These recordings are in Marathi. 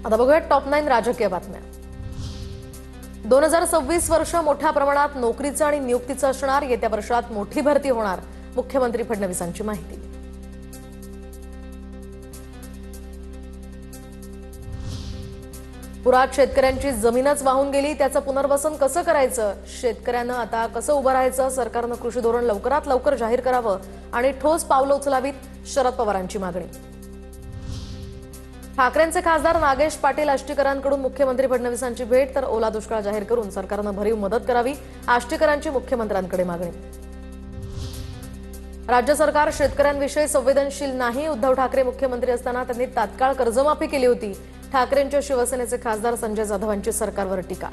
आता बघूया टॉप 9 राजकीय बातम्या। 2026 वर्ष मोठ्या प्रमाणात नोकरीचं आणि नियुक्तीचं असणार। येत्या वर्षात मोठी भरती होणार, मुख्यमंत्री फडणवीसांची माहिती। पुरात शेतकऱ्यांची जमीनच वाहून गेली, त्याचं पुनर्वसन कसं करायचं? शेतकऱ्यांना आता कसं उभं राहायचं? सरकारनं कृषी धोरण लवकरात लवकर जाहीर करावं आणि ठोस पावलं उचलावीत, शरद पवारांची मागणी। ठाकरेंचे खासदार नागेश पाटील आष्टीकरांकडून मुख्यमंत्री फडणवीसांची भेट, तर ओला दुष्काळ जाहीर करून सरकारनं भरीव मदत करावी, आष्टीकरांची मुख्यमंत्र्यांकडे मागणी। राज्य सरकार शेतकऱ्यांविषयी संवेदनशील नाही, उद्धव ठाकरे मुख्यमंत्री असताना त्यांनी तात्काळ कर्जमाफी केली होती। ठाकरेंच्या शिवसेनेचे खासदार संजय जाधवांची सरकारवर टीका।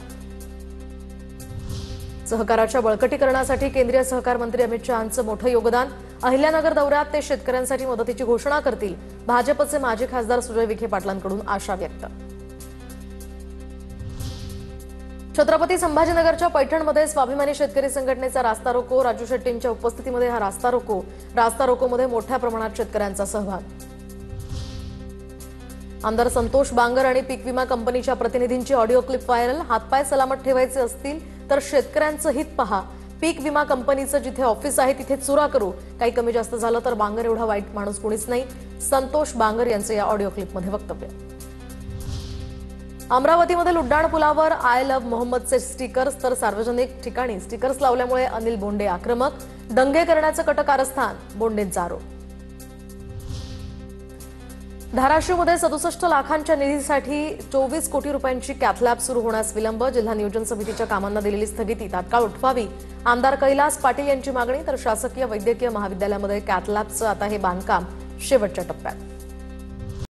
सहकाराच्या बळकटीकरणासाठी केंद्रीय सहकार मंत्री अमित शहांचं मोठं योगदान। अहिल्यानगर दौऱ्यात ते शेतकऱ्यांसाठी मदतीची घोषणा करतील। भाजपचे माजी खासदार सुजय विखे पाटलांकडून आशा व्यक्त। छत्रपती संभाजीनगरच्या पैठणमध्ये स्वाभिमानी शेतकरी संघटनेचा रास्ता रोको। राजू शेट्टींच्या उपस्थितीमध्ये हा रास्ता रोकोमध्ये मोठ्या प्रमाणात शेतकऱ्यांचा सहभाग। आमदार संतोष बांगर आणि पीक विमा कंपनीच्या प्रतिनिधींची ऑडिओ क्लिप व्हायरल। हातपाय सलामत ठेवायचे असतील तर शेतकऱ्यांचं हित पहा। पीक विमा कंपनीचं जिथे ऑफिस आहे तिथे चुरा करू, काही कमी जास्त झालं तर बांगर एवढा वाईट माणूस कोणीच नाही, संतोष बांगर यांचे या ऑडिओ क्लिपमध्ये वक्तव्य। अमरावतीमध्ये लुड्डाण पुलावर आय लव्ह मोहम्मदचे स्टिकर्स, तर सार्वजनिक ठिकाणी स्टिकर्स लावल्यामुळे अनिल बोंडे आक्रमक। दंगे करण्याचं कट कारस्थान, बोंडेंचा आरोप। धाराशिवमध्ये 67 लाखांच्या निधीसाठी 24 कोटी रुपयांची कॅथलॅब सुरू होण्यास विलंब। जिल्हा नियोजन समितीच्या कामांना दिलेली स्थगिती तात्काळ उठवावी, आमदार कैलास पाटील यांची मागणी। तर शासकीय वैद्यकीय महाविद्यालयामध्ये कॅथलॅबचं आता हे बांधकाम शेवटच्या टप्प्यात।